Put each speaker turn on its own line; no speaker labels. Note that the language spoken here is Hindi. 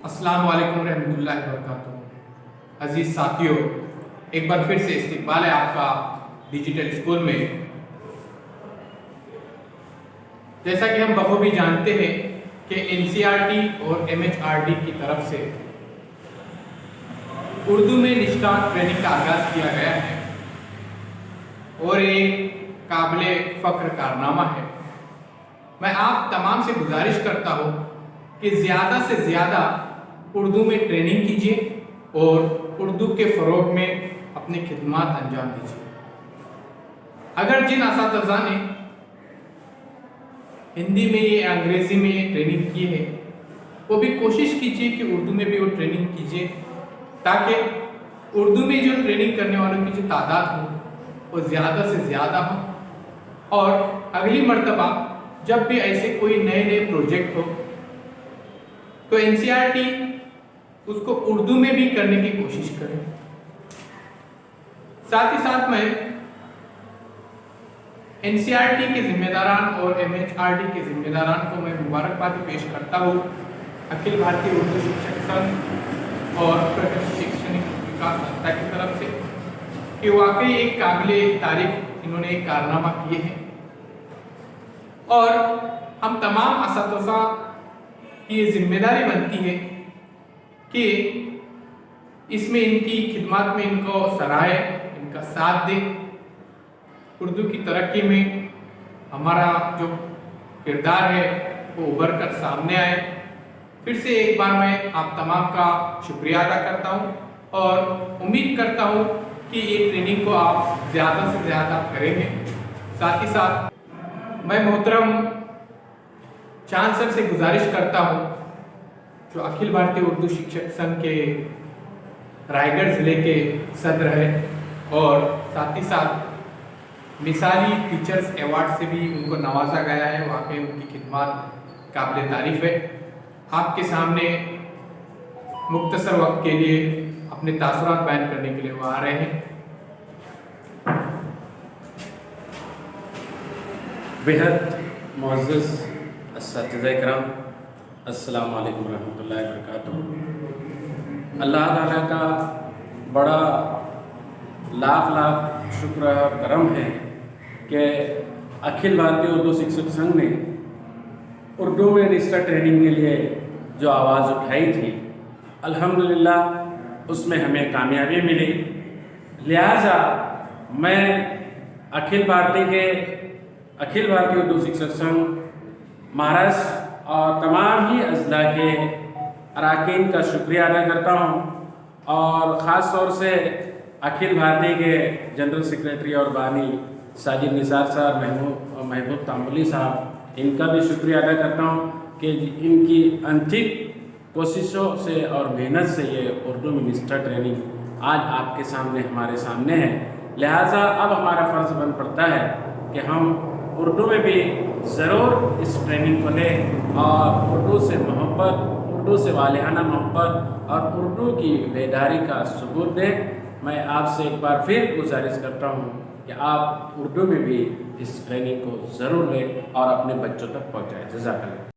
अस्सलाम वालेकुम रहमतुल्लाहि वबरकातुहू। अजीज़ साथियों, एक बार फिर से इस्तकबाल है आपका डिजिटल स्कूल में। जैसा कि हम बखूबी जानते हैं कि एनसीईआरटी और एमएचआरडी की तरफ से उर्दू में निष्ठा ट्रेनिंग का आगाज़ किया गया है और एक काबिले फ़ख्र कारनामा है। मैं आप तमाम से गुजारिश करता हूँ कि ज़्यादा से ज़्यादा उर्दू में ट्रेनिंग कीजिए और उर्दू के फ़रोग़ में अपनी खिदमत अंजाम दीजिए। अगर जिन असातिज़ा ने हिंदी में या अंग्रेज़ी में ट्रेनिंग की है, वो भी कोशिश कीजिए कि उर्दू में भी वो ट्रेनिंग कीजिए, ताकि उर्दू में जो ट्रेनिंग करने वालों की जो तादाद हो वो ज़्यादा से ज़्यादा हो और अगली मर्तबा जब भी ऐसे कोई नए नए प्रोजेक्ट हो तो एनसीईआरटी उसको उर्दू में भी करने की कोशिश करें। साथ ही साथ मैं एनसीईआरटी के जिम्मेदारान और एमएचआरडी के जिम्मेदारान को मैं मुबारकबाद पेश करता हूँ अखिल भारतीय उर्दू शिक्षक संघ और प्रगति शैक्षणिक विकास संस्था की तरफ से कि वाकई एक काबिले तारीफ इन्होंने एक कारनामा किए हैं और हम तमाम असातिज़ा की ये जिम्मेदारी बनती है कि इसमें इनकी खिदमत में इनको सराहे, इनका साथ दे। उर्दू की तरक्की में हमारा जो किरदार है वो उभर कर सामने आए। फिर से एक बार मैं आप तमाम का शुक्रिया अदा करता हूँ और उम्मीद करता हूँ कि ये ट्रेनिंग को आप ज़्यादा से ज़्यादा करेंगे। साथ ही साथ मैं मोहतरम चांद सर से गुजारिश करता हूँ जो अखिल भारतीय उर्दू शिक्षक संघ के रायगढ़ ज़िले के सदर है और साथ ही साथ मिसाली टीचर्स अवार्ड से भी उनको नवाजा गया है। वाकई उनकी खिदमत काबिल तारीफ़ है। आपके सामने मुख्तसर वक्त के लिए अपने तासुरात बयान करने के लिए वो आ रहे हैं।
बेहद मुअज़्ज़ज़ असातिज़ा इकराम, अस्सलामु अलैकुम रहमतुल्लाहि वबरकातुहू। अल्लाह ताला का बड़ा लाख लाख शुक्र और करम है कि अखिल भारतीय उर्दू शिक्षक संघ ने उर्दू में निष्ठा ट्रेनिंग के लिए जो आवाज़ उठाई थी, अल्हम्दुलिल्लाह उसमें हमें कामयाबी मिली। लिहाजा मैं अखिल भारतीय उर्दू शिक्षक संघ महाराष्ट्र और तमाम ही अज़ला के अरकान का शुक्रिया अदा करता हूँ और ख़ास तौर से अखिल भारतीय के जनरल सेक्रेटरी और बानी साजिद निसार साहब, महबूब तांबुली साहब, इनका भी शुक्रिया अदा करता हूँ कि इनकी अंतिम कोशिशों से और मेहनत से ये उर्दू में निष्ठा ट्रेनिंग आज आपके सामने हमारे सामने है। लिहाजा अब हमारा फ़र्ज़ बन पड़ता है कि हम उर्दू में भी ज़रूर इस ट्रेनिंग को लें और उर्दू से मोहब्बत, उर्दू से वालिहाना मोहब्बत और उर्दू की बेदारी का सबूत दें। मैं आपसे एक बार फिर गुजारिश करता हूँ कि आप उर्दू में भी इस ट्रेनिंग को ज़रूर लें और अपने बच्चों तक पहुँचाएँ। जज़ाकल्लाह।